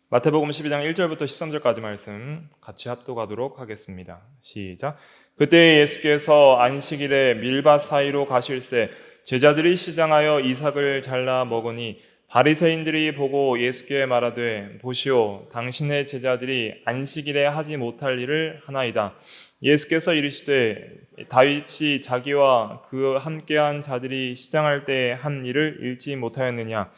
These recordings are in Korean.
마태복음 12장 1절부터 13절까지 말씀 같이 합독하도록 하겠습니다. 시작. 그때 예수께서 안식일에 밀밭 사이로 가실새 제자들이 시장하여 이삭을 잘라 먹으니 바리새인들이 보고 예수께 말하되 보시오 당신의 제자들이 안식일에 하지 못할 일을 하나이다. 예수께서 이르시되 다윗이 자기와 그 함께한 자들이 시장할 때 한 일을 잃지 못하였느냐.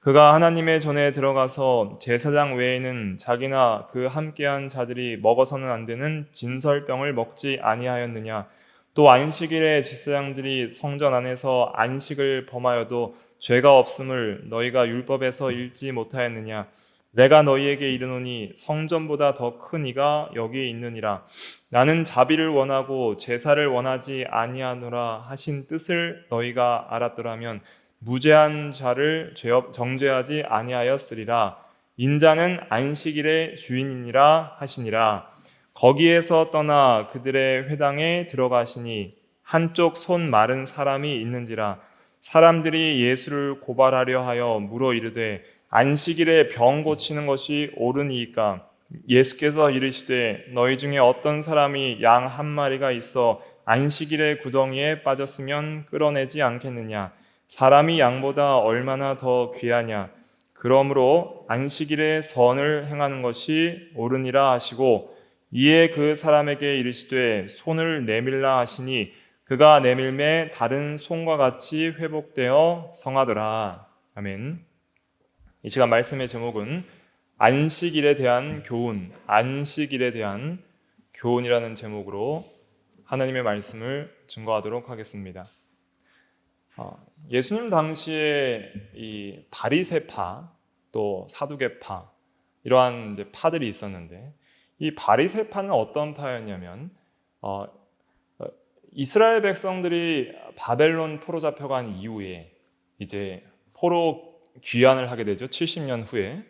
그가 하나님의 전에 들어가서 제사장 외에는 자기나 그 함께한 자들이 먹어서는 안 되는 진설병을 먹지 아니하였느냐. 또 안식일에 제사장들이 성전 안에서 안식을 범하여도 죄가 없음을 너희가 율법에서 읽지 못하였느냐. 내가 너희에게 이르노니 성전보다 더 큰 이가 여기 있느니라. 나는 자비를 원하고 제사를 원하지 아니하노라 하신 뜻을 너희가 알았더라면 무죄한 자를 정죄하지 아니하였으리라. 인자는 안식일의 주인이니라 하시니라. 거기에서 떠나 그들의 회당에 들어가시니 한쪽 손 마른 사람이 있는지라. 사람들이 예수를 고발하려 하여 물어 이르되 안식일에 병 고치는 것이 옳으니이까. 예수께서 이르시되 너희 중에 어떤 사람이 양 한 마리가 있어 안식일에 구덩이에 빠졌으면 끌어내지 않겠느냐. 사람이 양보다 얼마나 더 귀하냐. 그러므로 안식일에 선을 행하는 것이 옳으니라 하시고 이에 그 사람에게 이르시되 손을 내밀라 하시니 그가 내밀매 다른 손과 같이 회복되어 성하더라. 아멘. 이 시간 말씀의 제목은 안식일에 대한 교훈, 안식일에 대한 교훈이라는 제목으로 하나님의 말씀을 증거하도록 하겠습니다. 예수님 당시에 이 바리새파 또 사두개파 이러한 이제 파들이 있었는데 이 바리새파는 어떤 파였냐면 이스라엘 백성들이 바벨론 포로 잡혀간 이후에 이제 포로 귀환을 하게 되죠. 70년 후에.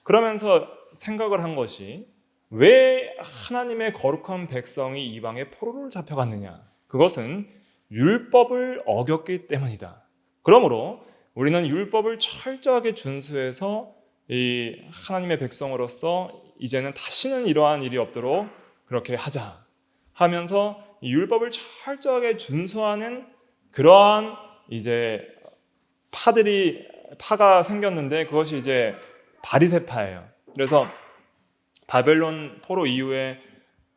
그러면서 생각을 한 것이 왜 하나님의 거룩한 백성이 이방에 포로를 잡혀갔느냐. 그것은 율법을 어겼기 때문이다. 그러므로 우리는 율법을 철저하게 준수해서 이 하나님의 백성으로서 이제는 다시는 이러한 일이 없도록 그렇게 하자 하면서 이 율법을 철저하게 준수하는 그러한 이제 파가 생겼는데 그것이 이제 바리새파예요. 그래서 바벨론 포로 이후에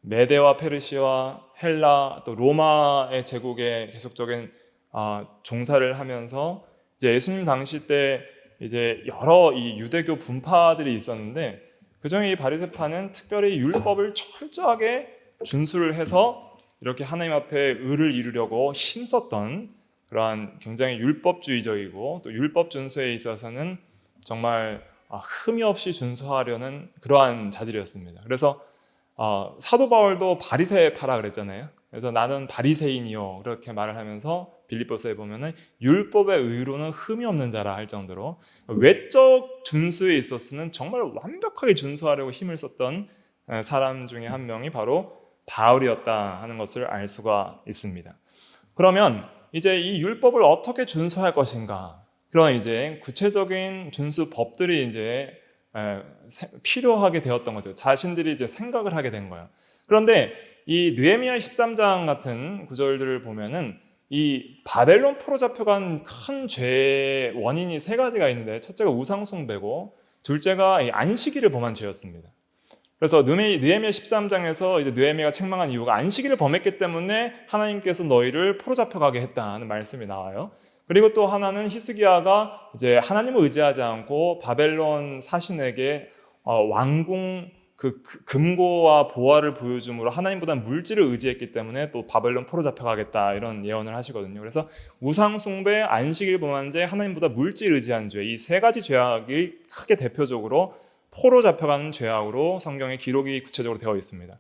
메대와 페르시아, 헬라, 또 로마의 제국에 계속적인 종사를 하면서 이제 예수님 당시 때 이제 여러 이 유대교 분파들이 있었는데 그중에 이 바리새파는 특별히 율법을 철저하게 준수를 해서 이렇게 하나님 앞에 의를 이루려고 힘썼던 그러한 굉장히 율법주의적이고 또 율법 준수에 있어서는 정말 흠이 없이 준수하려는 그러한 자들이었습니다. 그래서 사도 바울도 바리새파라 그랬잖아요. 그래서 나는 바리새인이요 그렇게 말을 하면서 빌립보서에 보면은 율법의 의로는 흠이 없는 자라 할 정도로 외적 준수에 있어서는 정말 완벽하게 준수하려고 힘을 썼던 사람 중에 한 명이 바로 바울이었다 하는 것을 알 수가 있습니다. 그러면 이제 이 율법을 어떻게 준수할 것인가? 그런 이제 구체적인 준수 법들이 이제 필요하게 되었던 거죠. 자신들이 이제 생각을 하게 된 거예요. 그런데 이 느헤미야 13장 같은 구절들을 보면은 이 바벨론 포로 잡혀간 큰 죄의 원인이 세 가지가 있는데 첫째가 우상숭배고 둘째가 안식일을 범한 죄였습니다. 그래서 느헤미야 13장에서 이제 느헤미야가 책망한 이유가 안식일을 범했기 때문에 하나님께서 너희를 포로 잡혀가게 했다는 말씀이 나와요. 그리고 또 하나는 히스기야가 이제 하나님을 의지하지 않고 바벨론 사신에게 왕궁 그 금고와 보화를 보여줌으로 하나님보다 물질을 의지했기 때문에 또 바벨론 포로 잡혀가겠다 이런 예언을 하시거든요. 그래서 우상숭배, 안식일 범한 죄, 하나님보다 물질 의지한 죄 이 세 가지 죄악이 크게 대표적으로 포로 잡혀가는 죄악으로 성경에 기록이 구체적으로 되어 있습니다.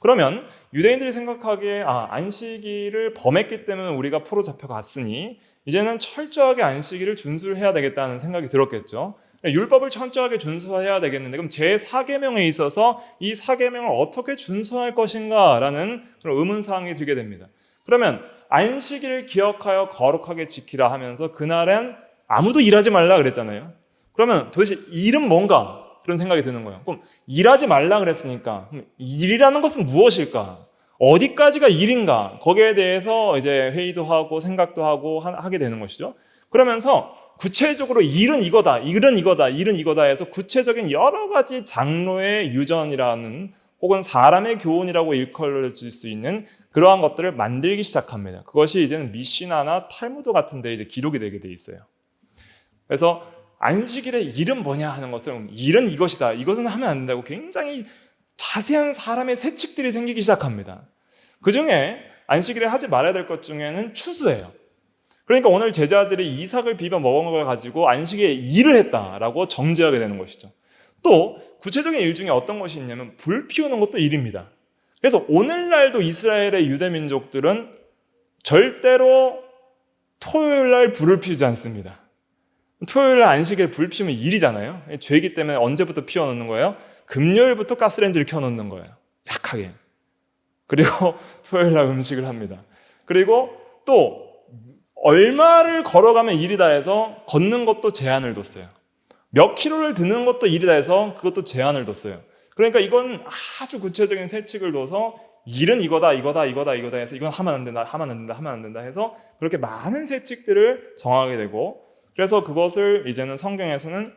그러면 유대인들이 생각하기에 안식일을 범했기 때문에 우리가 포로 잡혀갔으니 이제는 철저하게 안식일을 준수를 해야 되겠다는 생각이 들었겠죠. 율법을 철저하게 준수해야 되겠는데 그럼 제4계명에 있어서 이 4계명을 어떻게 준수할 것인가 라는 그런 의문사항이 들게 됩니다. 그러면 안식일을 기억하여 거룩하게 지키라 하면서 그날은 아무도 일하지 말라 그랬잖아요. 그러면 도대체 일은 뭔가? 그런 생각이 드는 거예요. 그럼 일하지 말라 그랬으니까 그럼 일이라는 것은 무엇일까? 어디까지가 일인가? 거기에 대해서 이제 회의도 하고 생각도 하고 하게 되는 것이죠. 그러면서 구체적으로 일은 이거다, 일은 이거다, 일은 이거다 해서 구체적인 여러 가지 장로의 유전이라는 혹은 사람의 교훈이라고 일컬어질 수 있는 그러한 것들을 만들기 시작합니다. 그것이 이제는 미시나나 탈무드 같은 데 이제 기록이 되게 돼 있어요. 그래서 안식일의 일은 뭐냐 하는 것을 일은 이것이다, 이것은 하면 안 된다고 굉장히 자세한 사람의 세칙들이 생기기 시작합니다. 그 중에 안식일에 하지 말아야 될 것 중에는 추수예요. 그러니까 오늘 제자들이 이삭을 비벼 먹은 걸 가지고 안식일에 일을 했다라고 정죄하게 되는 것이죠. 또 구체적인 일 중에 어떤 것이 있냐면 불 피우는 것도 일입니다. 그래서 오늘날도 이스라엘의 유대민족들은 절대로 토요일날 불을 피우지 않습니다. 토요일날 안식일에 불 피우면 일이잖아요. 죄이기 때문에 언제부터 피워놓는 거예요? 금요일부터 가스레인지를 켜놓는 거예요. 약하게. 그리고 토요일날 음식을 합니다. 그리고 또 얼마를 걸어가면 일이다 해서 걷는 것도 제한을 뒀어요. 몇 킬로를 드는 것도 일이다 해서 그것도 제한을 뒀어요. 그러니까 이건 아주 구체적인 세칙을 둬서 일은 이거다, 이거다, 이거다, 이거다 해서 이건 하면 안 된다, 하면 안 된다, 하면 안 된다 해서 그렇게 많은 세칙들을 정하게 되고, 그래서 그것을 이제는 성경에서는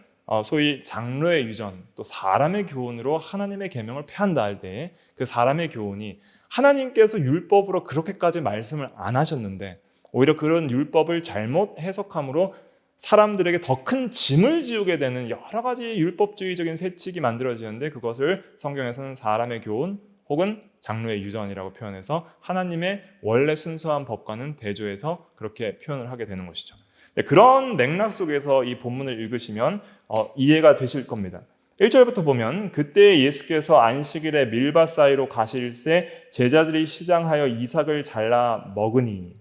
소위 장로의 유전, 또 사람의 교훈으로 하나님의 계명을 폐한다 할 때 그 사람의 교훈이 하나님께서 율법으로 그렇게까지 말씀을 안 하셨는데 오히려 그런 율법을 잘못 해석함으로 사람들에게 더 큰 짐을 지우게 되는 여러 가지 율법주의적인 세칙이 만들어지는데 그것을 성경에서는 사람의 교훈 혹은 장로의 유전이라고 표현해서 하나님의 원래 순수한 법과는 대조해서 그렇게 표현을 하게 되는 것이죠. 그런 맥락 속에서 이 본문을 읽으시면 이해가 되실 겁니다. 1절부터 보면 그때 예수께서 안식일에 밀밭 사이로 가실새 제자들이 시장하여 이삭을 잘라 먹으니,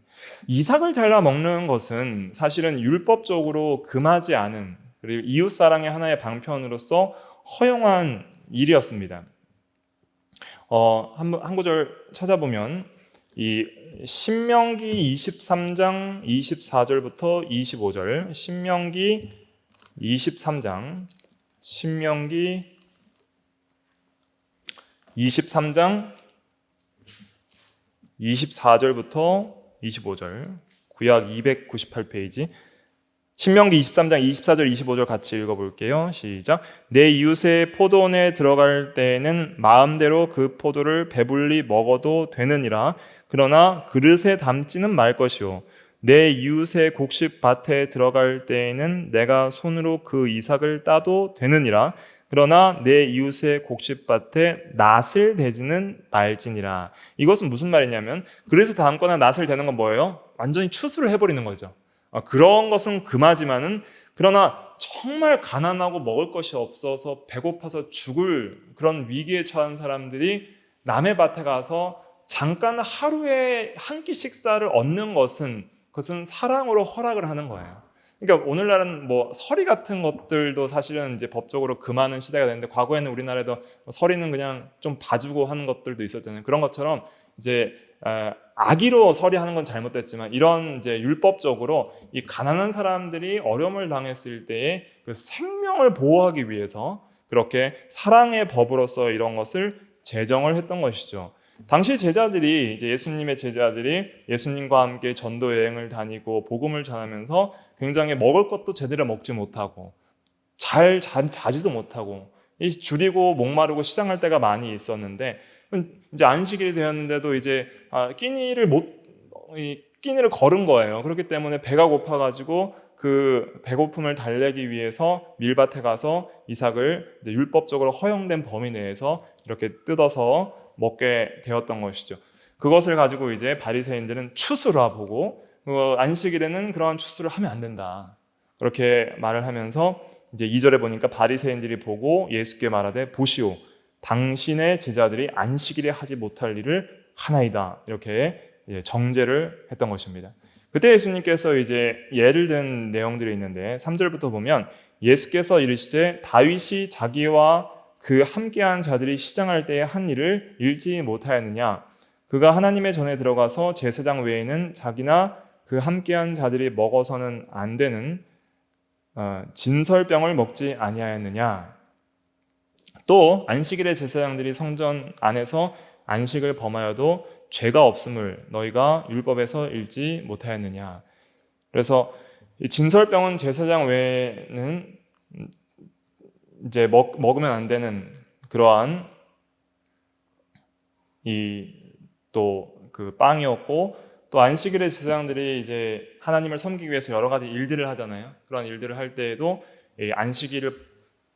이삭을 잘라 먹는 것은 사실은 율법적으로 금하지 않은, 그리고 이웃사랑의 하나의 방편으로서 허용한 일이었습니다. 한 구절 찾아보면 이 신명기 23장 24절부터 25절, 신명기 23장 24절부터 25절, 구약 298페이지, 신명기 23장 24절 25절 같이 읽어볼게요. 시작. 내 이웃의 포도원에 들어갈 때에는 마음대로 그 포도를 배불리 먹어도 되느니라. 그러나 그릇에 담지는 말 것이요. 내 이웃의 곡식밭에 들어갈 때에는 내가 손으로 그 이삭을 따도 되느니라. 그러나 내 이웃의 곡식밭에 낫을 대지는 말지니라. 이것은 무슨 말이냐면 그릇에 담거나 낫을 대는 건 뭐예요? 완전히 추수를 해버리는 거죠. 그런 것은 금하지만은, 그러나 정말 가난하고 먹을 것이 없어서 배고파서 죽을 그런 위기에 처한 사람들이 남의 밭에 가서 잠깐 하루에 한 끼 식사를 얻는 것은, 그것은 사랑으로 허락을 하는 거예요. 그러니까 오늘날은 뭐 서리 같은 것들도 사실은 이제 법적으로 금하는 시대가 됐는데, 과거에는 우리나라에도 서리는 그냥 좀 봐주고 하는 것들도 있었잖아요. 그런 것처럼 이제 악의로 서리하는 건 잘못됐지만, 이런 이제 율법적으로 이 가난한 사람들이 어려움을 당했을 때에 그 생명을 보호하기 위해서 그렇게 사랑의 법으로서 이런 것을 제정을 했던 것이죠. 당시 제자들이, 이제 예수님의 제자들이 예수님과 함께 전도 여행을 다니고 복음을 전하면서 굉장히 먹을 것도 제대로 먹지 못하고 잘 자지도 못하고 줄이고 목마르고 시장할 때가 많이 있었는데, 이제 안식일이 되었는데도 이제 끼니를 걸은 거예요. 그렇기 때문에 배가 고파가지고 그 배고픔을 달래기 위해서 밀밭에 가서 이삭을 이제 율법적으로 허용된 범위 내에서 이렇게 뜯어서 먹게 되었던 것이죠. 그것을 가지고 이제 바리새인들은 추수라 보고 안식일에는 그러한 추수를 하면 안 된다, 그렇게 말을 하면서 이제 2절에 보니까 바리새인들이 보고 예수께 말하되 보시오, 당신의 제자들이 안식일에 하지 못할 일을 하나이다, 이렇게 정죄를 했던 것입니다. 그때 예수님께서 이제 예를 든 내용들이 있는데 3절부터 보면 예수께서 이르시되 다윗이 자기와 그 함께한 자들이 시장할 때에 한 일을 읽지 못하였느냐? 그가 하나님의 전에 들어가서 제사장 외에는 자기나 그 함께한 자들이 먹어서는 안 되는 진설병을 먹지 아니하였느냐? 또 안식일에 제사장들이 성전 안에서 안식을 범하여도 죄가 없음을 너희가 율법에서 읽지 못하였느냐. 그래서 이 진설병은 제사장 외에는 이제 먹으면 안 되는 그러한 또 그 빵이었고, 또 안식일에 제사장들이 이제 하나님을 섬기기 위해서 여러 가지 일들을 하잖아요. 그런 일들을 할 때에도 이 안식일을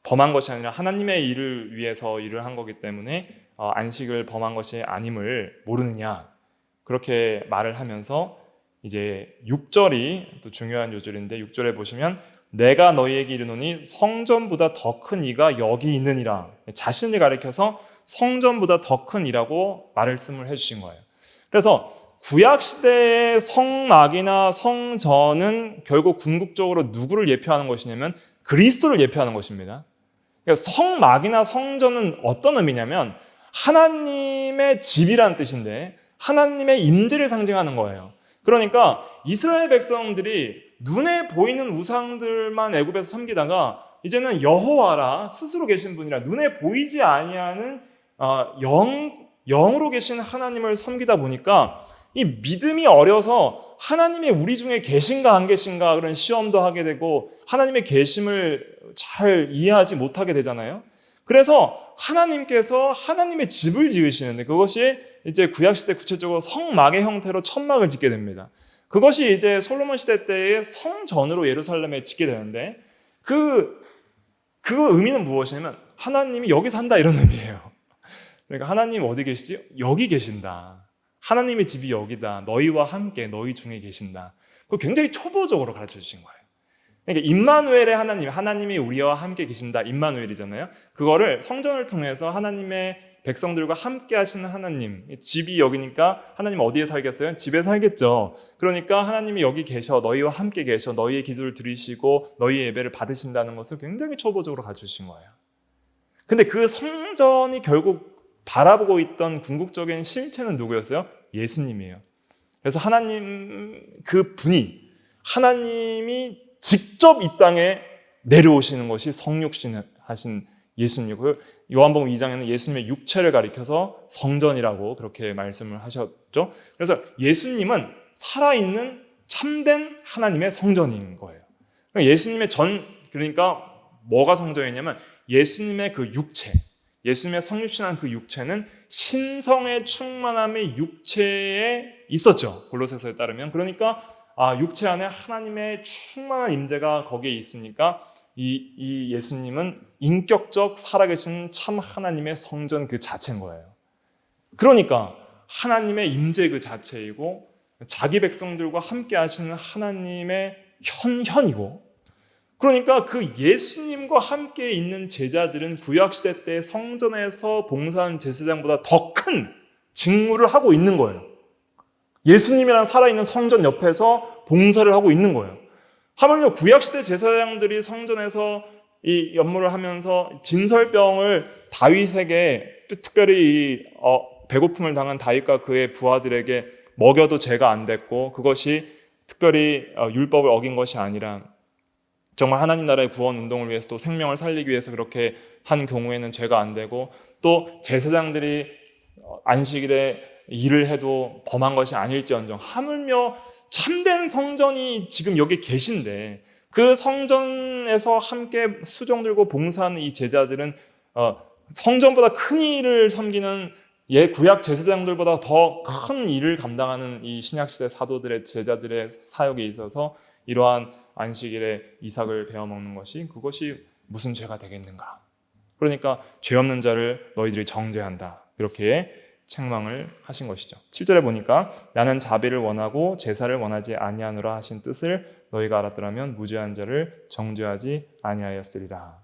범한 것이 아니라 하나님의 일을 위해서 일을 한 거기 때문에 안식을 범한 것이 아님을 모르느냐, 그렇게 말을 하면서 이제 6절이 또 중요한 요절인데, 6절에 보시면 내가 너희에게 이르노니 성전보다 더 큰 이가 여기 있느니라, 자신을 가리켜서 성전보다 더 큰 이라고 말씀을 해주신 거예요. 그래서 구약시대의 성막이나 성전은 결국 궁극적으로 누구를 예표하는 것이냐면 그리스도를 예표하는 것입니다. 그러니까 성막이나 성전은 어떤 의미냐면 하나님의 집이라는 뜻인데 하나님의 임재를 상징하는 거예요. 그러니까 이스라엘 백성들이 눈에 보이는 우상들만 애굽에서 섬기다가 이제는 여호와라, 스스로 계신 분이라 눈에 보이지 아니하는 영으로 계신 하나님을 섬기다 보니까 이 믿음이 어려서 하나님이 우리 중에 계신가 안 계신가 그런 시험도 하게 되고 하나님의 계심을 잘 이해하지 못하게 되잖아요. 그래서 하나님께서 하나님의 집을 지으시는데 그것이 이제 구약시대 구체적으로 성막의 형태로 천막을 짓게 됩니다. 그것이 이제 솔로몬 시대 때의 성전으로 예루살렘에 짓게 되는데 그 의미는 무엇이냐면 하나님이 여기 산다 이런 의미예요. 그러니까 하나님 어디 계시지? 여기 계신다. 하나님의 집이 여기다. 너희와 함께 너희 중에 계신다. 그거 굉장히 초보적으로 가르쳐 주신 거예요. 그러니까 임마누엘의 하나님이 우리와 함께 계신다. 임마누엘이잖아요. 그거를 성전을 통해서 하나님의 백성들과 함께 하시는 하나님, 집이 여기니까 하나님 어디에 살겠어요? 집에 살겠죠. 그러니까 하나님이 여기 계셔, 너희와 함께 계셔, 너희의 기도를 들으시고 너희의 예배를 받으신다는 것을 굉장히 초보적으로 가르쳐 주신 거예요. 근데 그 성전이 결국 바라보고 있던 궁극적인 실체는 누구였어요? 예수님이에요. 그래서 하나님 그 분이 하나님이 직접 이 땅에 내려오시는 것이 성육신하신 예수님이고요. 요한복음 2장에는 예수님의 육체를 가리켜서 성전이라고 그렇게 말씀을 하셨죠. 그래서 예수님은 살아있는 참된 하나님의 성전인 거예요. 예수님의 그러니까 뭐가 성전이냐면 예수님의 그 육체, 예수님의 성육신한 그 육체는 신성의 충만함의 육체에 있었죠. 골로새서에 따르면. 그러니까 육체 안에 하나님의 충만한 임재가 거기에 있으니까 이 예수님은 인격적 살아계신 참 하나님의 성전 그 자체인 거예요. 그러니까 하나님의 임재 그 자체이고 자기 백성들과 함께 하시는 하나님의 현이고, 그러니까 그 예수님과 함께 있는 제자들은 구약시대 때 성전에서 봉사한 제사장보다 더 큰 직무를 하고 있는 거예요. 예수님이란 살아있는 성전 옆에서 봉사를 하고 있는 거예요. 하물며 구약시대 제사장들이 성전에서 이 업무를 하면서 진설병을 다윗에게, 특별히 배고픔을 당한 다윗과 그의 부하들에게 먹여도 죄가 안 됐고, 그것이 특별히 율법을 어긴 것이 아니라 정말 하나님 나라의 구원 운동을 위해서 또 생명을 살리기 위해서 그렇게 한 경우에는 죄가 안 되고, 또 제사장들이 안식일에 일을 해도 범한 것이 아닐지언정 하물며 참된 성전이 지금 여기 계신데 그 성전에서 함께 수종 들고 봉사하는 이 제자들은 성전보다 큰 일을 섬기는 구약 제사장들보다 더 큰 일을 감당하는 이 신약시대 사도들의 제자들의 사역에 있어서 이러한 안식일에 이삭을 베어먹는 그것이 무슨 죄가 되겠는가. 그러니까 죄 없는 자를 너희들이 정죄한다. 이렇게 책망을 하신 것이죠. 7절에 보니까 나는 자비를 원하고 제사를 원하지 아니하노라 하신 뜻을 너희가 알았더라면 무죄한 자를 정죄하지 아니하였으리라.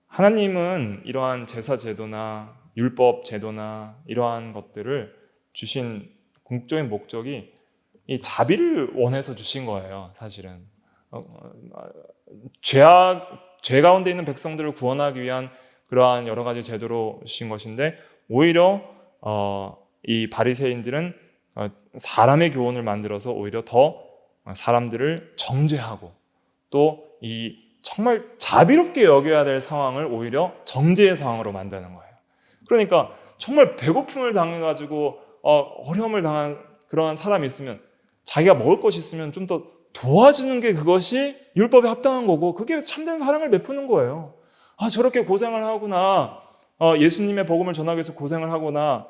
하나님은 이러한 제사 제도나 율법 제도나 이러한 것들을 주신 궁극적인 목적이 이 자비를 원해서 주신 거예요. 사실은 죄 가운데 있는 백성들을 구원하기 위한 그러한 여러 가지 제도로 주신 것인데, 오히려 이 바리새인들은 사람의 교훈을 만들어서 오히려 더 사람들을 정죄하고 또 이 정말 자비롭게 여겨야 될 상황을 오히려 정죄의 상황으로 만드는 거예요. 그러니까 정말 배고픔을 당해가지고 어려움을 당한 그러한 사람이 있으면 자기가 먹을 것이 있으면 좀 더 도와주는 게 그것이 율법에 합당한 거고 그게 참된 사랑을 베푸는 거예요. 저렇게 고생을 하구나. 예수님의 복음을 전하기 위해서 고생을 하구나.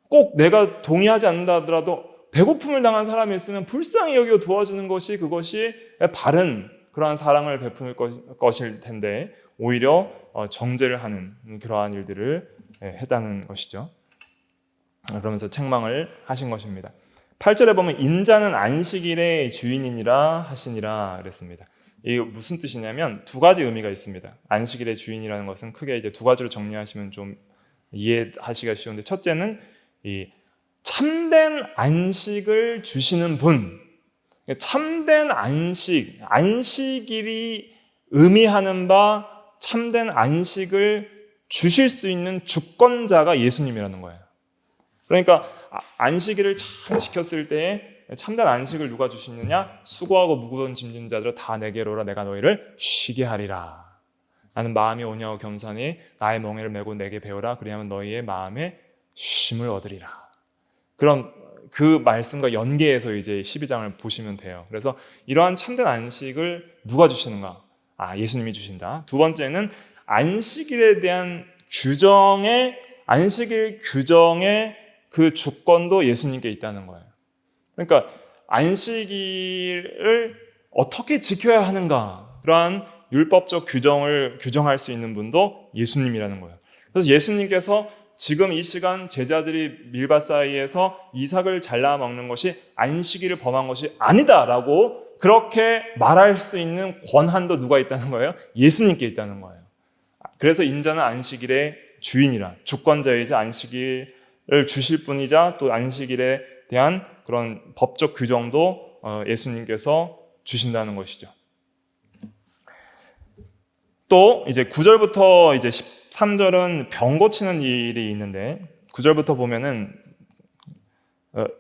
꼭 내가 동의하지 않는다 하더라도 배고픔을 당한 사람이 있으면 불쌍히 여기고 도와주는 것이 그것이 바른 그러한 사랑을 베푸는 것일 텐데 오히려 정죄를 하는 그러한 일들을 했다는 것이죠. 그러면서 책망을 하신 것입니다. 8절에 보면 인자는 안식일의 주인이니라 하시니라 그랬습니다. 이게 무슨 뜻이냐면 두 가지 의미가 있습니다. 안식일의 주인이라는 것은 크게 이제 두 가지로 정리하시면 좀 이해하시기가 쉬운데 첫째는 이 참된 안식을 주시는 분, 참된 안식일이 의미하는 바 참된 안식을 주실 수 있는 주권자가 예수님이라는 거예요. 그러니까 안식일을 잘 지켰을 때에 참된 안식을 누가 주시느냐? 수고하고 무거운 짐진 자들아 다 내게로 오라 내가 너희를 쉬게 하리라. 나는 마음이 온유하고 겸손히 나의 멍에를 메고 내게 배우라 그리하면 너희의 마음에 쉼을 얻으리라. 그럼 그 말씀과 연계해서 이제 12장을 보시면 돼요. 그래서 이러한 참된 안식을 누가 주시는가? 예수님이 주신다. 두 번째는 안식일에 대한 안식일 규정의 그 주권도 예수님께 있다는 거예요. 그러니까 안식일을 어떻게 지켜야 하는가? 그러한 율법적 규정을 규정할 수 있는 분도 예수님이라는 거예요. 그래서 예수님께서 지금 이 시간 제자들이 밀밭 사이에서 이삭을 잘라 먹는 것이 안식일을 범한 것이 아니다라고 그렇게 말할 수 있는 권한도 누가 있다는 거예요? 예수님께 있다는 거예요. 그래서 인자는 안식일의 주인이라 주권자이자 안식일을 주실 분이자 또 안식일에 대한 그런 법적 규정도 예수님께서 주신다는 것이죠. 또 이제 9절부터 이제 13절은 병 고치는 일이 있는데 9절부터 보면은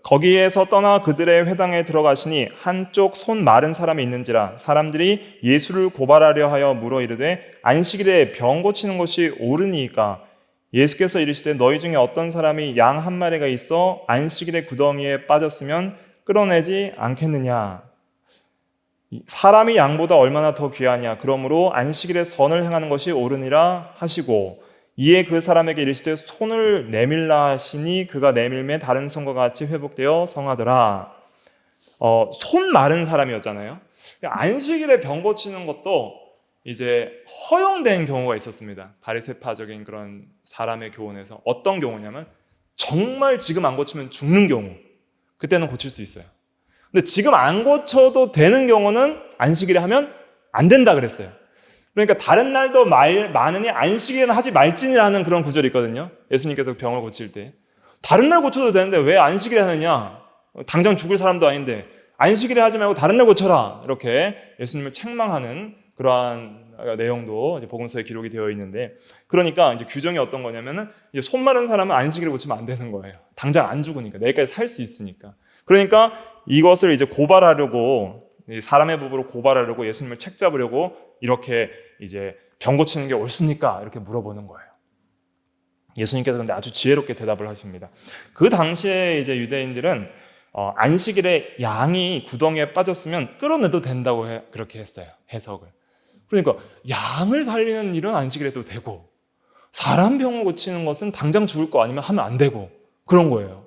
거기에서 떠나 그들의 회당에 들어가시니 한쪽 손 마른 사람이 있는지라 사람들이 예수를 고발하려 하여 물어 이르되 안식일에 병 고치는 것이 옳으니까 예수께서 이르시되 너희 중에 어떤 사람이 양 한 마리가 있어 안식일에 구덩이에 빠졌으면 끌어내지 않겠느냐. 사람이 양보다 얼마나 더 귀하냐. 그러므로 안식일에 선을 행하는 것이 옳으니라 하시고 이에 그 사람에게 이르시되 손을 내밀라 하시니 그가 내밀매 다른 손과 같이 회복되어 성하더라. 손 마른 사람이었잖아요. 안식일에 병 고치는 것도 이제 허용된 경우가 있었습니다. 바리새파적인 그런 사람의 교훈에서 어떤 경우냐면 정말 지금 안 고치면 죽는 경우 그때는 고칠 수 있어요. 근데 지금 안 고쳐도 되는 경우는 안식일에 하면 안 된다 그랬어요. 그러니까 다른 날도 많으니 안식일에는 하지 말지니라는 그런 구절이 있거든요. 예수님께서 병을 고칠 때 다른 날 고쳐도 되는데 왜 안식일에 하느냐? 당장 죽을 사람도 아닌데 안식일에 하지 말고 다른 날 고쳐라. 이렇게 예수님을 책망하는 그러한 내용도 이제 복음서에 기록이 되어 있는데, 그러니까 이제 규정이 어떤 거냐면은 이제 손 마른 사람은 안식일을 고치면 안 되는 거예요. 당장 안 죽으니까 내일까지 살 수 있으니까. 그러니까 이것을 이제 고발하려고 사람의 법으로 고발하려고 예수님을 책잡으려고 이렇게 이제 병 고치는 게 옳습니까? 이렇게 물어보는 거예요. 예수님께서 근데 아주 지혜롭게 대답을 하십니다. 그 당시에 이제 유대인들은 안식일에 양이 구덩이에 빠졌으면 끌어내도 된다고 그렇게 했어요. 해석을. 그러니까 양을 살리는 일은 안식일에 도 되고 사람 병을 고치는 것은 당장 죽을 거 아니면 하면 안 되고 그런 거예요.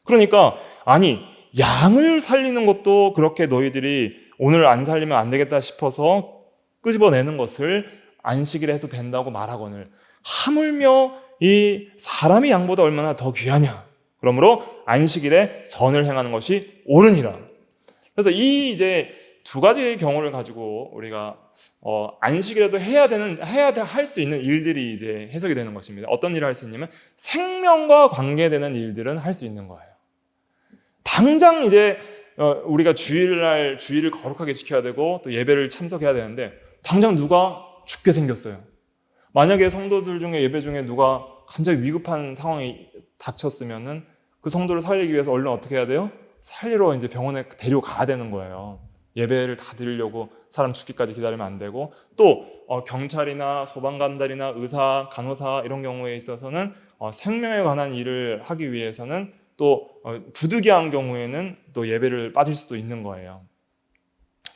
그러니까 아니 양을 살리는 것도 그렇게 너희들이 오늘 안 살리면 안 되겠다 싶어서 끄집어내는 것을 안식일에 해도 된다고 말하거늘 하물며 이 사람이 양보다 얼마나 더 귀하냐. 그러므로 안식일에 선을 행하는 것이 옳으니라. 그래서 이 이제 두 가지의 경우를 가지고 우리가 안식일에도 할 수 있는 일들이 이제 해석이 되는 것입니다. 어떤 일을 할 수 있냐면 생명과 관계되는 일들은 할 수 있는 거예요. 당장 이제 우리가 주일을 거룩하게 지켜야 되고 또 예배를 참석해야 되는데 당장 누가 죽게 생겼어요. 만약에 성도들 중에 예배 중에 누가 굉장히 위급한 상황이 닥쳤으면은 그 성도를 살리기 위해서 얼른 어떻게 해야 돼요? 살리러 이제 병원에 데려가야 되는 거예요. 예배를 다 드리려고 사람 죽기까지 기다리면 안 되고, 또 경찰이나 소방관들이나 의사, 간호사 이런 경우에 있어서는 생명에 관한 일을 하기 위해서는 또 부득이한 경우에는 또 예배를 빠질 수도 있는 거예요.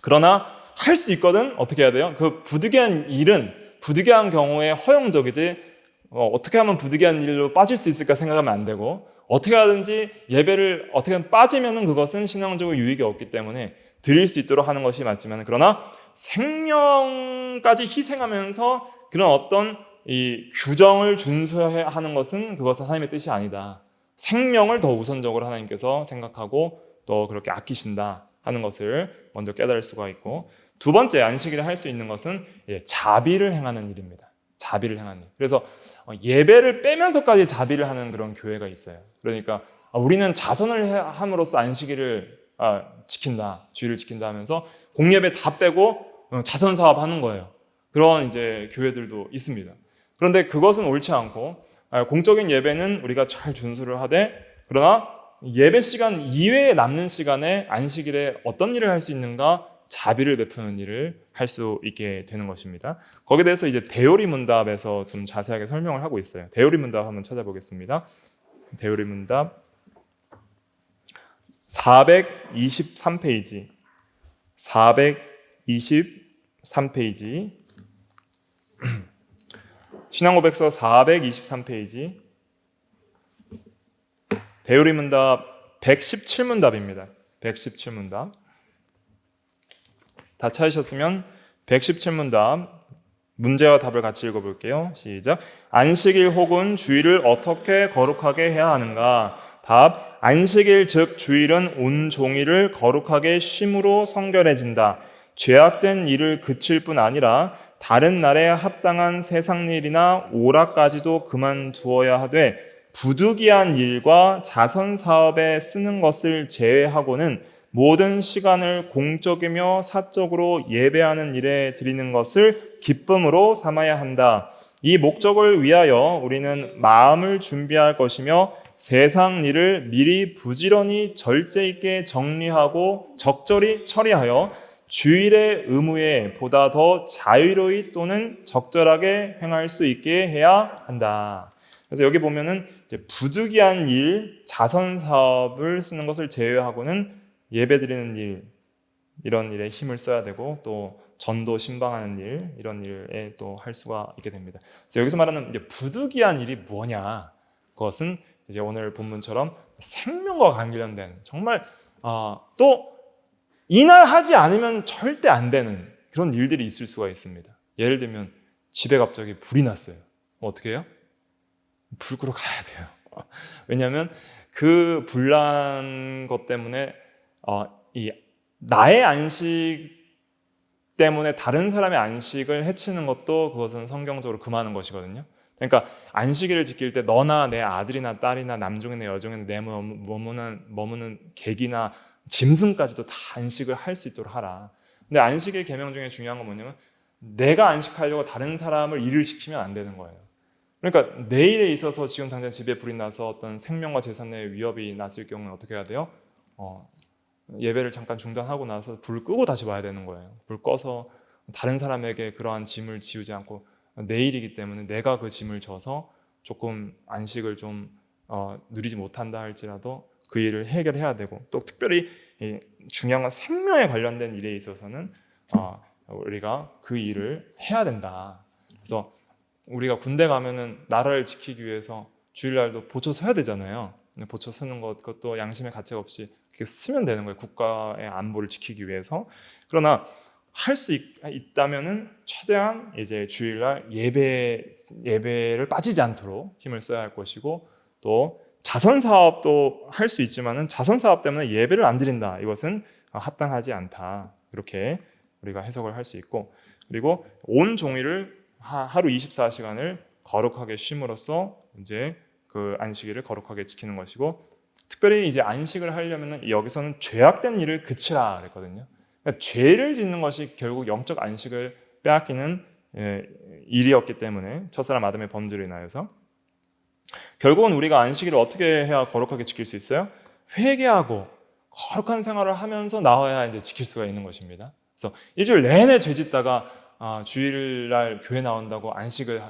그러나 할 수 있거든. 어떻게 해야 돼요? 그 부득이한 일은 부득이한 경우에 허용적이지, 어떻게 하면 부득이한 일로 빠질 수 있을까 생각하면 안 되고, 어떻게 하든지 예배를 어떻게든 빠지면은 그것은 신앙적으로 유익이 없기 때문에 드릴 수 있도록 하는 것이 맞지만, 그러나 생명까지 희생하면서 그런 어떤 이 규정을 준수해야 하는 것은 그것은 하나님의 뜻이 아니다. 생명을 더 우선적으로 하나님께서 생각하고 또 그렇게 아끼신다 하는 것을 먼저 깨달을 수가 있고, 두 번째 안식일에 할 수 있는 것은 자비를 행하는 일입니다. 자비를 행하는 일. 그래서 예배를 빼면서까지 자비를 하는 그런 교회가 있어요. 그러니까 우리는 자선을 함으로써 안식일을 지킨다, 주의를 지킨다 하면서 공예배 다 빼고 자선 사업 하는 거예요. 그런 이제 교회들도 있습니다. 그런데 그것은 옳지 않고, 공적인 예배는 우리가 잘 준수를 하되, 그러나 예배 시간 이외에 남는 시간에 안식일에 어떤 일을 할 수 있는가? 자비를 베푸는 일을 할 수 있게 되는 것입니다. 거기에 대해서 이제 대요리 문답에서 좀 자세하게 설명을 하고 있어요. 대요리 문답 한번 찾아보겠습니다. 대요리 문답 423페이지 423페이지 신앙고백서 423페이지 대요리 문답 117문답입니다. 117문답 다 찾으셨으면 117문답 문제와 답을 같이 읽어볼게요. 시작. 안식일 혹은 주일을 어떻게 거룩하게 해야 하는가? 답. 안식일 즉 주일은 온 종일을 거룩하게 쉼으로 성결해진다. 죄악된 일을 그칠 뿐 아니라 다른 날에 합당한 세상 일이나 오락까지도 그만두어야 하되, 부득이한 일과 자선 사업에 쓰는 것을 제외하고는 모든 시간을 공적이며 사적으로 예배하는 일에 드리는 것을 기쁨으로 삼아야 한다. 이 목적을 위하여 우리는 마음을 준비할 것이며 세상 일을 미리 부지런히 절제 있게 정리하고 적절히 처리하여 주일의 의무에 보다 더 자유로이 또는 적절하게 행할 수 있게 해야 한다. 그래서 여기 보면은 이제 부득이한 일, 자선 사업을 쓰는 것을 제외하고는 예배드리는 일, 이런 일에 힘을 써야 되고, 또 전도 신방하는 일, 이런 일에 또 할 수가 있게 됩니다. 그래서 여기서 말하는 이제 부득이한 일이 뭐냐? 그것은 이제 오늘 본문처럼 생명과 관련된, 정말 또 이날 하지 않으면 절대 안 되는 그런 일들이 있을 수가 있습니다. 예를 들면 집에 갑자기 불이 났어요. 어떻게 해요? 불 끄러 가야 돼요. 왜냐하면 그 불난 것 때문에 이 나의 안식 때문에 다른 사람의 안식을 해치는 것도 그것은 성경적으로 금하는 것이거든요. 그러니까 안식일을 지킬 때 너나 내 아들이나 딸이나 남종이나 여종이나 내 머무는 객이나 짐승까지도 다 안식을 할 수 있도록 하라. 근데 안식일 계명 중에 중요한 건 뭐냐면 내가 안식하려고 다른 사람을 일을 시키면 안 되는 거예요. 그러니까 내일에 있어서 지금 당장 집에 불이 나서 어떤 생명과 재산에 위협이 났을 경우는 어떻게 해야 돼요? 예배를 잠깐 중단하고 나서 불 끄고 다시 와야 되는 거예요. 불 꺼서 다른 사람에게 그러한 짐을 지우지 않고, 내일이기 때문에 내가 그 짐을 져서 조금 안식을 좀 누리지 못한다 할지라도 그 일을 해결해야 되고, 또 특별히 중요한 건 생명에 관련된 일에 있어서는 우리가 그 일을 해야 된다. 그래서 우리가 군대 가면은 나라를 지키기 위해서 주일날도 보초 서야 되잖아요. 보초 서는 것도 양심의 가책 없이 쓰면 되는 거예요. 국가의 안보를 지키기 위해서. 그러나 할 수 있다면은 최대한 이제 주일날 예배를 빠지지 않도록 힘을 써야 할 것이고, 또 자선 사업도 할 수 있지만은 자선 사업 때문에 예배를 안 드린다. 이것은 합당하지 않다. 이렇게 우리가 해석을 할 수 있고, 그리고 온 종일을 하루 24시간을 거룩하게 쉼으로써 이제 그 안식일을 거룩하게 지키는 것이고, 특별히 이제 안식을 하려면 여기서는 죄악된 일을 그치라 그랬거든요. 그러니까 죄를 짓는 것이 결국 영적 안식을 빼앗기는 일이었기 때문에, 첫사람 아담의 범죄로 인하여서 결국은 우리가 안식일을 어떻게 해야 거룩하게 지킬 수 있어요? 회개하고 거룩한 생활을 하면서 나와야 이제 지킬 수가 있는 것입니다. 그래서 일주일 내내 죄짓다가 주일날 교회 나온다고 안식을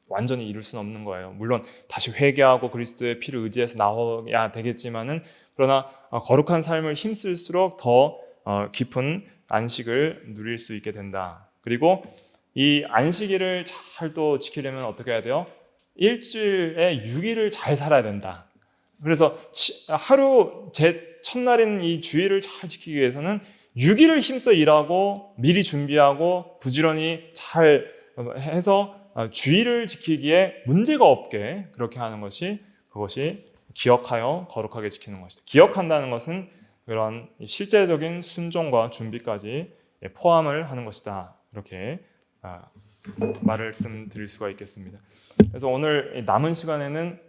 완전히 이룰 수는 없는 거예요. 물론 다시 회개하고 그리스도의 피를 의지해서 나와야 되겠지만은, 그러나 거룩한 삶을 힘쓸수록 더 깊은 안식을 누릴 수 있게 된다. 그리고 이 안식일을 잘 또 지키려면 어떻게 해야 돼요? 일주일에 6일을 잘 살아야 된다. 그래서 하루 첫날인 이 주일을 잘 지키기 위해서는 6일을 힘써 일하고 미리 준비하고 부지런히 잘 해서 주일을 지키기에 문제가 없게 그렇게 하는 것이, 그것이 기억하여 거룩하게 지키는 것이다. 기억한다는 것은 그런 실제적인 순종과 준비까지 포함을 하는 것이다. 이렇게 말씀드릴 수가 있겠습니다. 그래서 오늘 남은 시간에는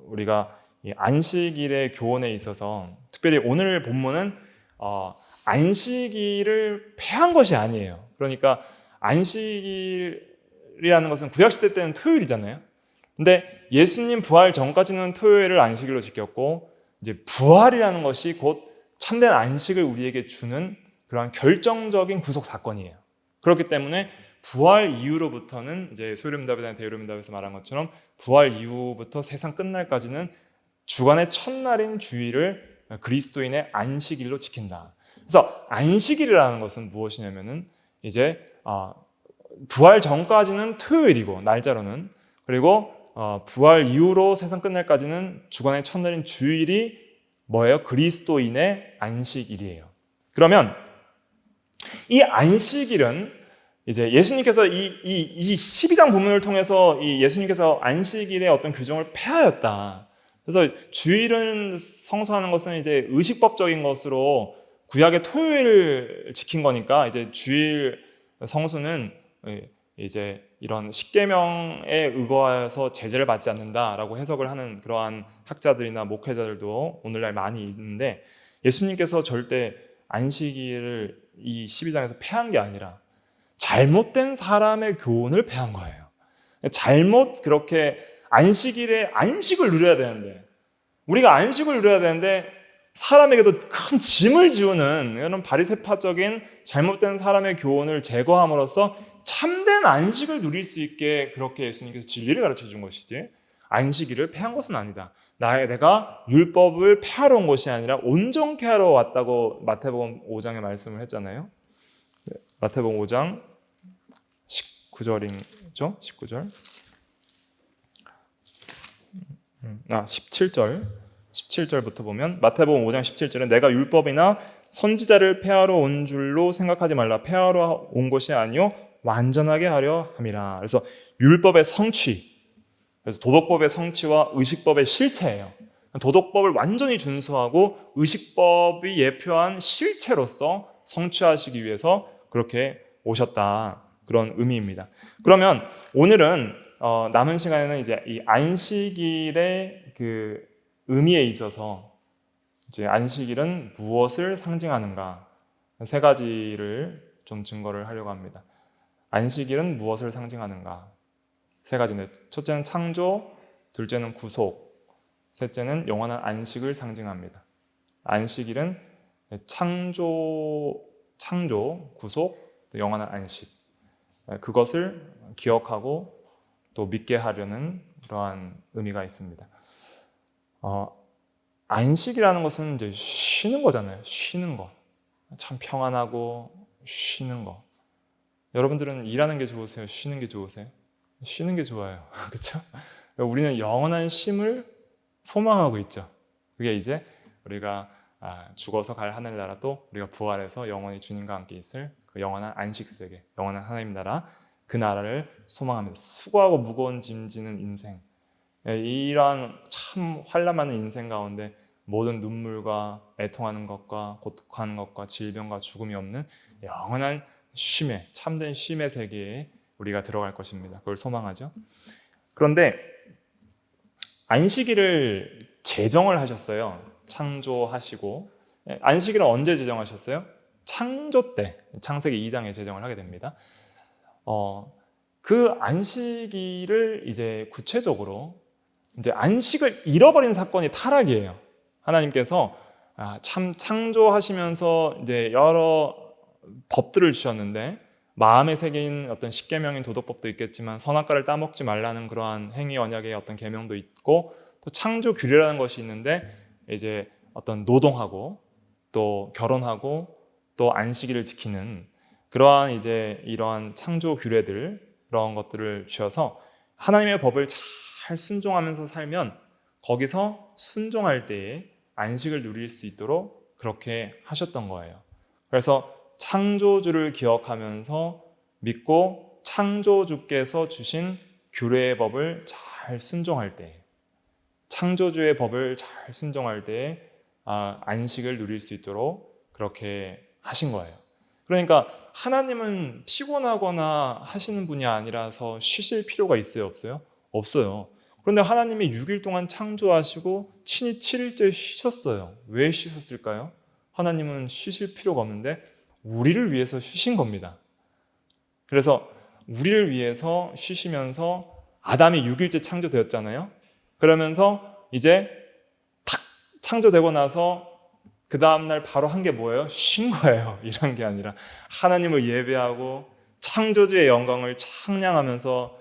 우리가 이 안식일의 교훈에 있어서, 특별히 오늘 본문은 안식일을 폐한 것이 아니에요. 그러니까 안식일이라는 것은 구약시대 때는 토요일이잖아요. 근데 예수님 부활 전까지는 토요일을 안식일로 지켰고, 이제 부활이라는 것이 곧 참된 안식을 우리에게 주는 그러한 결정적인 구속 사건이에요. 그렇기 때문에 부활 이후로부터는, 이제 소요름답이나 대요름답에서 말한 것처럼 부활 이후부터 세상 끝날까지는 주간의 첫날인 주일을 그리스도인의 안식일로 지킨다. 그래서 안식일이라는 것은 무엇이냐면은, 이제 부활 전까지는 토요일이고 날짜로는, 그리고 부활 이후로 세상 끝날까지는 주간의 첫날인 주일이 뭐예요? 그리스도인의 안식일이에요. 그러면 이 안식일은 이제 예수님께서 이 12장 본문을 통해서 이 예수님께서 안식일의 어떤 규정을 폐하였다. 그래서 주일은 성수하는 것은 이제 의식법적인 것으로 구약의 토요일을 지킨 거니까, 이제 주일 성수는 이제 이런 십계명에 의거해서 제재를 받지 않는다라고 해석을 하는 그러한 학자들이나 목회자들도 오늘날 많이 있는데, 예수님께서 절대 안식일을 이 12장에서 폐한 게 아니라 잘못된 사람의 교훈을 폐한 거예요. 잘못 그렇게 안식일에 안식을 누려야 되는데, 우리가 안식을 누려야 되는데 사람에게도 큰 짐을 지우는 이런 바리새파적인 잘못된 사람의 교훈을 제거함으로써 참된 안식을 누릴 수 있게 그렇게 예수님께서 진리를 가르쳐 준 것이지, 안식일을 폐한 것은 아니다. 내가 율법을 폐하러 온 것이 아니라 온전케 하러 왔다고 마태복음 5장에 말씀을 했잖아요. 마태복음 5장 19절이죠. 19절. 17절부터 보면, 마태복음 5장 17절은 내가 율법이나 선지자를 폐하러 온 줄로 생각하지 말라. 폐하러 온 것이 아니요 완전하게 하려 함이라. 그래서 율법의 성취, 그래서 도덕법의 성취와 의식법의 실체예요. 도덕법을 완전히 준수하고 의식법이 예표한 실체로서 성취하시기 위해서 그렇게 오셨다. 그런 의미입니다. 그러면 오늘은 남은 시간에는 이제 이 안식일의 그 의미에 있어서, 이제 안식일은 무엇을 상징하는가, 세 가지를 좀 증거를 하려고 합니다. 안식일은 무엇을 상징하는가? 세 가지인데, 첫째는 창조, 둘째는 구속, 셋째는 영원한 안식을 상징합니다. 안식일은 창조, 구속, 영원한 안식, 그것을 기억하고 또 믿게 하려는 그러한 의미가 있습니다. 안식이라는 것은 이제 쉬는 거잖아요. 쉬는 거. 참 평안하고 쉬는 거. 여러분들은 일하는 게 좋으세요? 쉬는 게 좋으세요? 쉬는 게 좋아요. 그렇죠? 우리는 영원한 쉼을 소망하고 있죠. 그게 이제 우리가 죽어서 갈 하늘나라도 우리가 부활해서 영원히 주님과 함께 있을 그 영원한 안식세계, 영원한 하나님 나라, 그 나라를 소망합니다. 수고하고 무거운 짐 지는 인생, 이러한 참 환난 많은 인생 가운데 모든 눈물과 애통하는 것과 고통하는 것과 질병과 죽음이 없는 영원한 쉼의, 참된 쉼의 세계에 우리가 들어갈 것입니다. 그걸 소망하죠. 그런데 안식일을 제정을 하셨어요. 창조하시고. 안식일은 언제 제정하셨어요? 창조 때, 창세기 2장에 제정을 하게 됩니다. 그 안식일을 이제 구체적으로, 이제 안식을 잃어버린 사건이 타락이에요. 하나님께서 참 창조하시면서 이제 여러 법들을 주셨는데 마음의 세계인 어떤 십계명인 도덕법도 있겠지만 선악과를 따먹지 말라는 그러한 행위 언약의 어떤 계명도 있고 또 창조 규례라는 것이 있는데 이제 어떤 노동하고 또 결혼하고 또 안식일을 지키는 그러한 이제 이러한 창조 규례들 그런 것들을 주셔서 하나님의 법을 잘 순종하면서 살면 거기서 순종할 때에 안식을 누릴 수 있도록 그렇게 하셨던 거예요. 그래서 창조주를 기억하면서 믿고 창조주께서 주신 규례의 법을 잘 순종할 때, 창조주의 법을 잘 순종할 때에 안식을 누릴 수 있도록 그렇게 하신 거예요. 그러니까 하나님은 피곤하거나 하시는 분이 아니라서 쉬실 필요가 있어요, 없어요? 없어요. 그런데 하나님이 6일 동안 창조하시고 친히 7일째 쉬셨어요. 왜 쉬셨을까요? 하나님은 쉬실 필요가 없는데 우리를 위해서 쉬신 겁니다. 그래서 우리를 위해서 쉬시면서 아담이 6일째 창조되었잖아요. 그러면서 이제 탁 창조되고 나서 그 다음날 바로 한 게 뭐예요? 쉰 거예요. 이런 게 아니라 하나님을 예배하고 창조주의 영광을 찬양하면서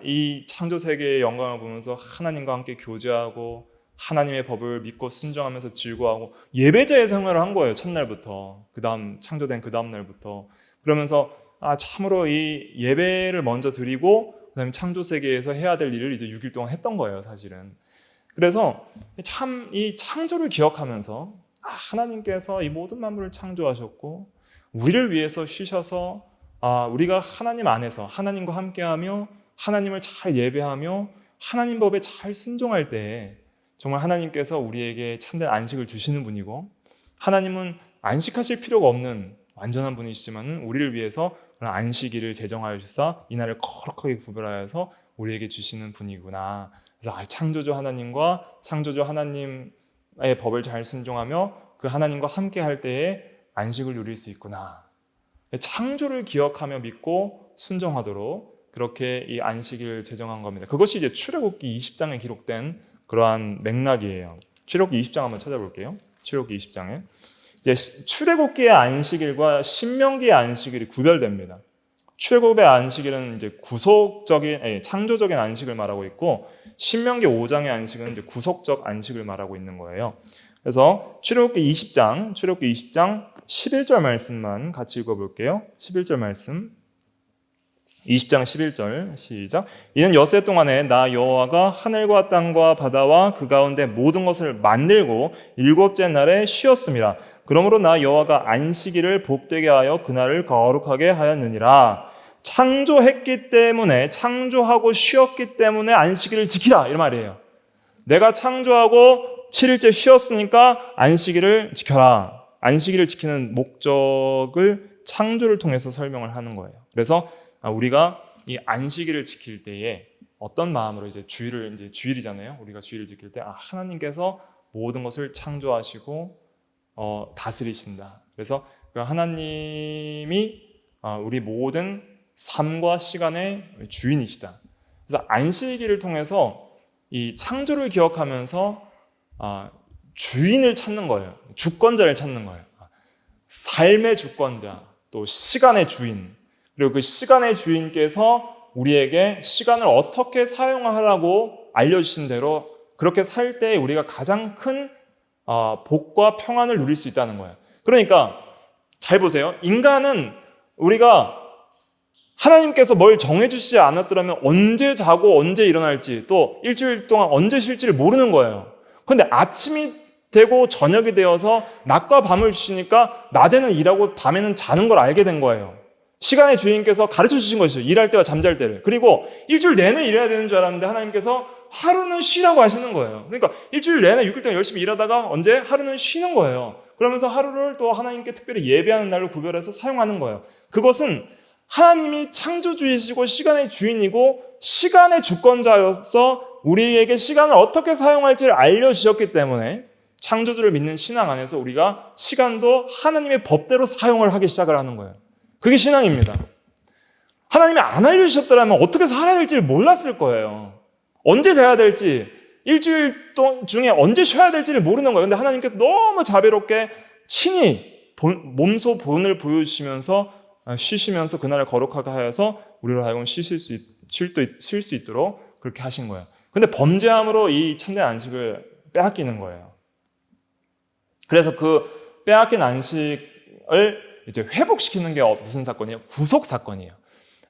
이 창조 세계의 영광을 보면서 하나님과 함께 교제하고 하나님의 법을 믿고 순종하면서 즐거워하고 예배자의 생활을 한 거예요. 첫날부터. 그 다음 창조된 그 다음 날부터. 그러면서 참으로 이 예배를 먼저 드리고 그다음에 창조 세계에서 해야 될 일을 이제 6일 동안 했던 거예요, 사실은. 그래서 참 이 창조를 기억하면서 하나님께서 이 모든 만물을 창조하셨고 우리를 위해서 쉬셔서 우리가 하나님 안에서 하나님과 함께하며 하나님을 잘 예배하며 하나님 법에 잘 순종할 때 정말 하나님께서 우리에게 참된 안식을 주시는 분이고 하나님은 안식하실 필요가 없는 완전한 분이시지만 우리를 위해서 그런 안식일을 제정하여 주사 이날을 거룩하게 구별하여서 우리에게 주시는 분이구나. 그래서 창조주 하나님과 창조주 하나님의 법을 잘 순종하며 그 하나님과 함께 할 때에 안식을 누릴 수 있구나. 창조를 기억하며 믿고 순종하도록 그렇게 이 안식일을 제정한 겁니다. 그것이 이제 출애굽기 20장에 기록된 그러한 맥락이에요. 출애굽기 20장 한번 찾아볼게요. 출애굽기 20장에 이제 출애굽기의 안식일과 신명기의 안식일이 구별됩니다. 출애굽의 안식일은 이제 구속적인 창조적인 안식을 말하고 있고 신명기 5장의 안식은 이제 구속적 안식을 말하고 있는 거예요. 그래서 출애굽기 20장 11절 말씀만 같이 읽어볼게요. 11절 말씀. 20장 11절 시작. 이는 엿새 동안에 나 여호와가 하늘과 땅과 바다와 그 가운데 모든 것을 만들고 일곱째 날에 쉬었습니다. 그러므로 나 여호와가 안식일을 복되게 하여 그날을 거룩하게 하였느니라. 창조했기 때문에 창조하고 쉬었기 때문에 안식일을 지키라 이런 말이에요. 내가 창조하고 7일째 쉬었으니까 안식일을 지켜라. 안식일을 지키는 목적을 창조를 통해서 설명을 하는 거예요. 그래서 우리가 이 안식일을 지킬 때에 어떤 마음으로 이제 주일이잖아요. 우리가 주일을 지킬 때 하나님께서 모든 것을 창조하시고 다스리신다. 그래서 그 하나님이 우리 모든 삶과 시간의 주인이시다. 그래서 안식일을 통해서 이 창조를 기억하면서 주인을 찾는 거예요. 주권자를 찾는 거예요. 삶의 주권자, 또 시간의 주인. 그리고 그 시간의 주인께서 우리에게 시간을 어떻게 사용하라고 알려주신 대로 그렇게 살 때 우리가 가장 큰 복과 평안을 누릴 수 있다는 거예요. 그러니까 잘 보세요. 인간은 우리가 하나님께서 뭘 정해주시지 않았더라면 언제 자고 언제 일어날지 또 일주일 동안 언제 쉴지를 모르는 거예요. 그런데 아침이 되고 저녁이 되어서 낮과 밤을 주시니까 낮에는 일하고 밤에는 자는 걸 알게 된 거예요. 시간의 주인께서 가르쳐 주신 것이죠. 일할 때와 잠잘 때를. 그리고 일주일 내내 일해야 되는 줄 알았는데 하나님께서 하루는 쉬라고 하시는 거예요. 그러니까 일주일 내내 6일 동안 열심히 일하다가 언제 하루는 쉬는 거예요. 그러면서 하루를 또 하나님께 특별히 예배하는 날로 구별해서 사용하는 거예요. 그것은 하나님이 창조주이시고 시간의 주인이고 시간의 주권자로서 우리에게 시간을 어떻게 사용할지를 알려주셨기 때문에 창조주를 믿는 신앙 안에서 우리가 시간도 하나님의 법대로 사용을 하기 시작을 하는 거예요. 그게 신앙입니다. 하나님이 안 알려주셨더라면 어떻게 살아야 될지를 몰랐을 거예요. 언제 자야 될지 일주일 중에 언제 쉬어야 될지를 모르는 거예요. 근데 하나님께서 너무 자비롭게 친히 몸소 본을 보여주시면서 쉬시면서 그날을 거룩하게 하여서 우리로 하여금 쉴 수 있도록 그렇게 하신 거예요. 근데 범죄함으로 이 참된 안식을 빼앗기는 거예요. 그래서 그 빼앗긴 안식을 이제 회복시키는 게 무슨 사건이에요? 구속 사건이에요.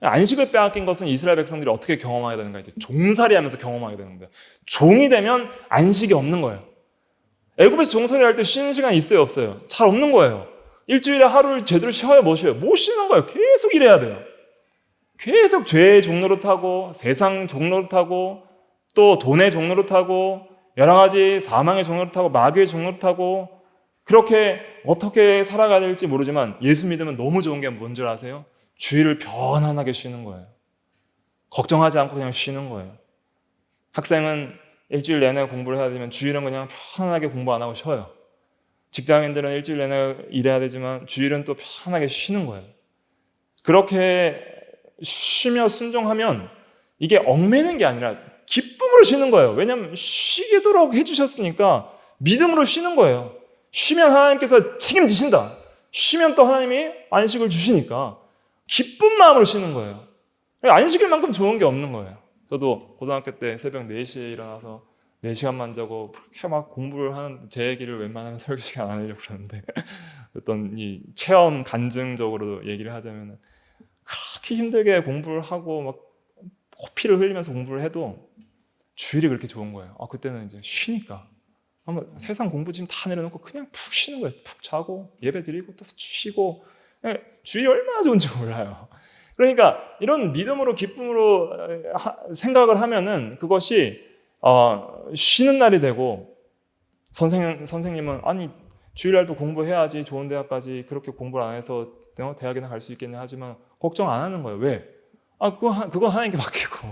안식을 빼앗긴 것은 이스라엘 백성들이 어떻게 경험하게 되는가? 이제 종살이하면서 경험하게 되는 거예요. 종이 되면 안식이 없는 거예요. 애굽에서 종살이할 때 쉬는 시간이 있어요, 없어요? 잘 없는 거예요. 일주일에 하루를 제대로 쉬어야 못 쉬어요. 못 쉬는 거예요. 계속 일해야 돼요. 계속 죄의 종로를 타고 세상 종로를 타고 또 돈의 종로를 타고 여러 가지 사망의 종로를 타고 마귀의 종로를 타고 그렇게 어떻게 살아가야 될지 모르지만 예수 믿으면 너무 좋은 게 뭔 줄 아세요? 주일을 편안하게 쉬는 거예요. 걱정하지 않고 그냥 쉬는 거예요. 학생은 일주일 내내 공부를 해야 되면 주일은 그냥 편안하게 공부 안 하고 쉬어요. 직장인들은 일주일 내내 일해야 되지만 주일은 또 편하게 쉬는 거예요. 그렇게 쉬며 순종하면 이게 얽매는 게 아니라 기쁨으로 쉬는 거예요. 왜냐하면 쉬도록 해주셨으니까 믿음으로 쉬는 거예요. 쉬면 하나님께서 책임지신다. 쉬면 또 하나님이 안식을 주시니까 기쁜 마음으로 쉬는 거예요. 안식일 만큼 좋은 게 없는 거예요. 저도 고등학교 때 새벽 4시에 일어나서 4시간만 자고 그렇게 막 공부를 하는 제 얘기를 웬만하면 설교 시간 안 하려고 그러는데 어떤 이 체험 간증적으로 얘기를 하자면 그렇게 힘들게 공부를 하고 막 코피를 흘리면서 공부를 해도 주일이 그렇게 좋은 거예요. 그때는 이제 쉬니까. 한번 세상 공부 지금 다 내려놓고 그냥 푹 쉬는 거예요. 푹 자고 예배 드리고 또 쉬고 주일이 얼마나 좋은지 몰라요. 그러니까 이런 믿음으로 기쁨으로 생각을 하면은 그것이 쉬는 날이 되고 선생님은 아니 주일날도 공부해야지 좋은 대학까지 그렇게 공부를 안 해서 대학이나 갈 수 있겠네 하지만 걱정 안 하는 거예요. 왜? 그건 하나님께 맡기고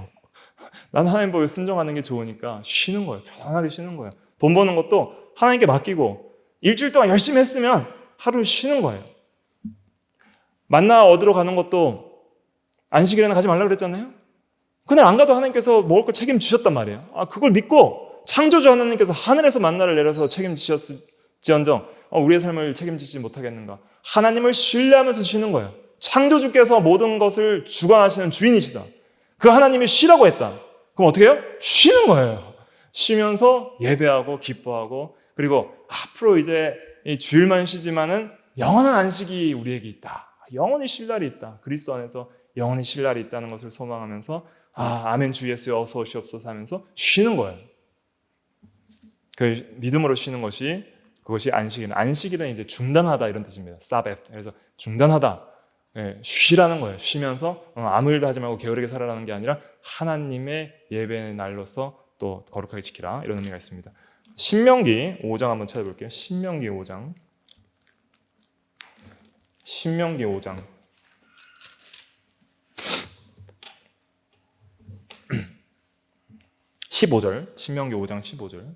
나는 하나님 법에 순종하는 게 좋으니까 쉬는 거예요. 편안하게 쉬는 거예요. 돈 버는 것도 하나님께 맡기고 일주일 동안 열심히 했으면 하루 쉬는 거예요. 만나 얻으러 가는 것도 안식일에는 가지 말라고 그랬잖아요. 그날 안 가도 하나님께서 먹을 걸 책임지셨단 말이에요. 그걸 믿고 창조주 하나님께서 하늘에서 만나를 내려서 책임지셨을지언정 우리의 삶을 책임지지 못하겠는가. 하나님을 신뢰하면서 쉬는 거예요. 창조주께서 모든 것을 주관하시는 주인이시다. 그 하나님이 쉬라고 했다. 그럼 어떻게 해요? 쉬는 거예요. 쉬면서 예배하고 기뻐하고 그리고 앞으로 이제 이 주일만 쉬지만은 영원한 안식이 우리에게 있다. 영원히 쉴 날이 있다. 그리스도 안에서 영원히 쉴 날이 있다는 것을 소망하면서 아멘 주 예수여 어서 오시옵소서 하면서 쉬는 거예요. 그 믿음으로 쉬는 그것이 안식입니다. 안식일은 이제 중단하다 이런 뜻입니다. 사벳. 그래서 중단하다. 쉬라는 거예요. 쉬면서 아무 일도 하지 말고 게으르게 살아라는 게 아니라 하나님의 예배의 날로서 또 거룩하게 지키라 이런 의미가 있습니다. 신명기 5장 한번 찾아볼게요. 신명기 5장 15절 신명기 5장 15절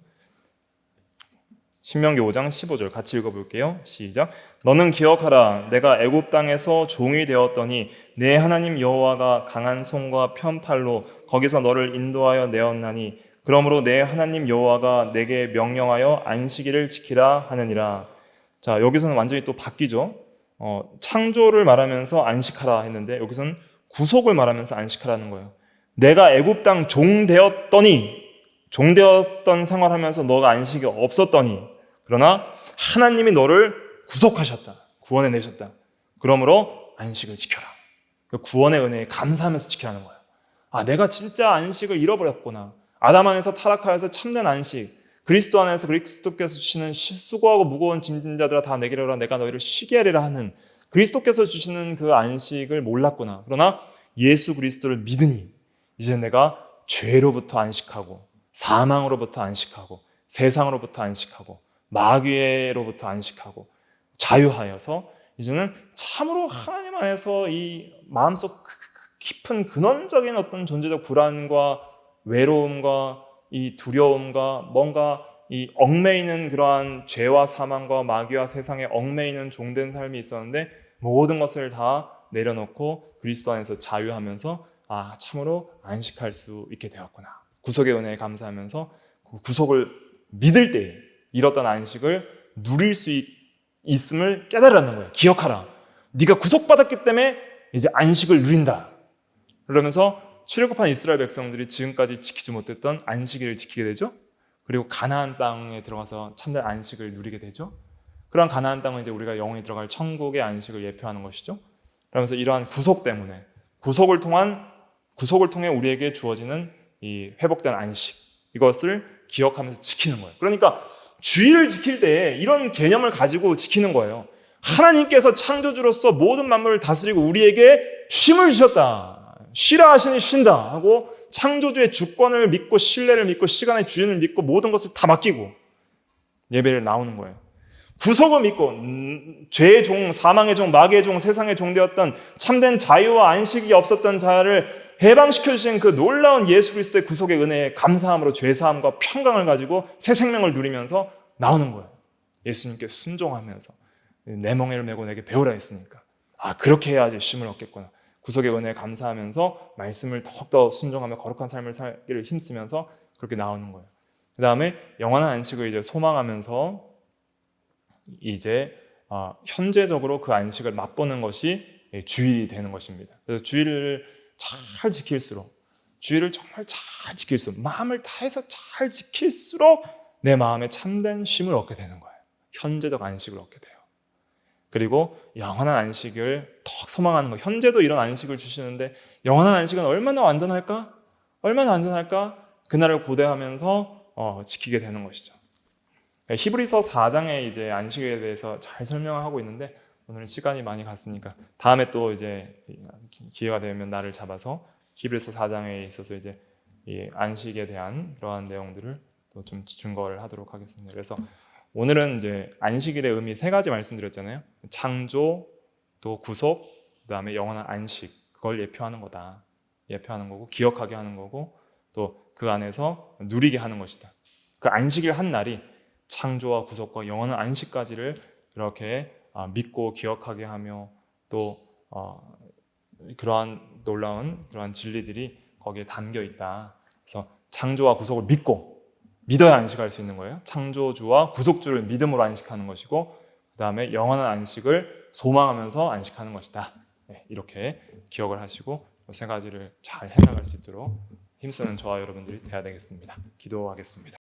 신명기 5장 15절 같이 읽어볼게요. 시작. 너는 기억하라. 내가 애굽 땅에서 종이 되었더니 내 하나님 여호와가 강한 손과 편팔로 거기서 너를 인도하여 내었나니 그러므로 내 하나님 여호와가 내게 명령하여 안식일을 지키라 하느니라. 자, 여기서는 완전히 또 바뀌죠. 창조를 말하면서 안식하라 했는데 여기서는 구속을 말하면서 안식하라는 거예요. 내가 애굽 땅 종되었던 생활하면서 너가 안식이 없었더니 그러나 하나님이 너를 구속하셨다. 구원해내셨다. 그러므로 안식을 지켜라. 그 구원의 은혜에 감사하면서 지키라는 거예요. 내가 진짜 안식을 잃어버렸구나. 아담 안에서 타락하여서 참된 안식, 그리스도 안에서 그리스도께서 주시는 수고하고 무거운 짐진 자들아 다 내게로 오라 내가 너희를 쉬게 하리라 하는 그리스도께서 주시는 그 안식을 몰랐구나. 그러나 예수 그리스도를 믿으니 이제 내가 죄로부터 안식하고 사망으로부터 안식하고 세상으로부터 안식하고 마귀로부터 안식하고 자유하여서 이제는 참으로 하나님 안에서 이 마음속 깊은 근원적인 어떤 존재적 불안과 외로움과 이 두려움과 뭔가 이 얽매이는 그러한 죄와 사망과 마귀와 세상에 얽매이는 종된 삶이 있었는데 모든 것을 다 내려놓고 그리스도 안에서 자유하면서 참으로 안식할 수 있게 되었구나. 구속의 은혜에 감사하면서 구속을 믿을 때 잃었던 안식을 누릴 수 있음을 깨달으라는 거예요. 기억하라. 네가 구속받았기 때문에 이제 안식을 누린다. 그러면서 출애굽한 이스라엘 백성들이 지금까지 지키지 못했던 안식일을 지키게 되죠. 그리고 가나안 땅에 들어가서 참된 안식을 누리게 되죠. 그런 가나안 땅은 이제 우리가 영원히 들어갈 천국의 안식을 예표하는 것이죠. 그러면서 이러한 구속 때문에 구속을 통해 우리에게 주어지는 이 회복된 안식, 이것을 기억하면서 지키는 거예요. 그러니까 주일을 지킬 때 이런 개념을 가지고 지키는 거예요. 하나님께서 창조주로서 모든 만물을 다스리고 우리에게 쉼을 주셨다. 쉬라 하시니 쉰다 하고 창조주의 주권을 믿고 신뢰를 믿고 시간의 주인을 믿고 모든 것을 다 맡기고 예배를 나오는 거예요. 구속을 믿고 죄의 종, 사망의 종, 마귀의 종, 세상의 종 되었던 참된 자유와 안식이 없었던 자를 해방시켜 주신 그 놀라운 예수 그리스도의 구속의 은혜에 감사함으로 죄사함과 평강을 가지고 새 생명을 누리면서 나오는 거예요. 예수님께 순종하면서 내 멍에를 메고 내게 배우라 했으니까 그렇게 해야지 쉼을 얻겠구나. 구속의 은혜에 감사하면서 말씀을 더욱더 순종하며 거룩한 삶을 살기를 힘쓰면서 그렇게 나오는 거예요. 그 다음에 영원한 안식을 이제 소망하면서 이제 현재적으로 그 안식을 맛보는 것이 주일이 되는 것입니다. 그래서 주일을 잘 지킬수록, 주일을 정말 잘 지킬수록, 마음을 다해서 잘 지킬수록 내 마음에 참된 쉼을 얻게 되는 거예요. 현재적 안식을 얻게 돼요. 그리고 영원한 안식을 더 소망하는 거. 현재도 이런 안식을 주시는데 영원한 안식은 얼마나 완전할까? 얼마나 안전할까? 그날을 고대하면서 지키게 되는 것이죠. 히브리서 4장에 이제 안식에 대해서 잘 설명하고 있는데 오늘은 시간이 많이 갔으니까 다음에 또 이제 기회가 되면 날을 잡아서 히브리서 4장에 있어서 이제 이 안식에 대한 그러한 내용들을 또 좀 증거를 하도록 하겠습니다. 그래서 오늘은 이제 안식일의 의미 세 가지 말씀드렸잖아요. 창조, 또 구속, 그다음에 영원한 안식. 그걸 예표하는 거다. 예표하는 거고 기억하게 하는 거고 또 그 안에서 누리게 하는 것이다. 그 안식일 한 날이 창조와 구속과 영원한 안식까지를 이렇게 믿고 기억하게 하며 또 그러한 놀라운 그러한 진리들이 거기에 담겨 있다. 그래서 창조와 구속을 믿어야 안식할 수 있는 거예요. 창조주와 구속주를 믿음으로 안식하는 것이고 그 다음에 영원한 안식을 소망하면서 안식하는 것이다. 이렇게 기억을 하시고 세 가지를 잘 해나갈 수 있도록 힘쓰는 저와 여러분들이 되어야 되겠습니다. 기도하겠습니다.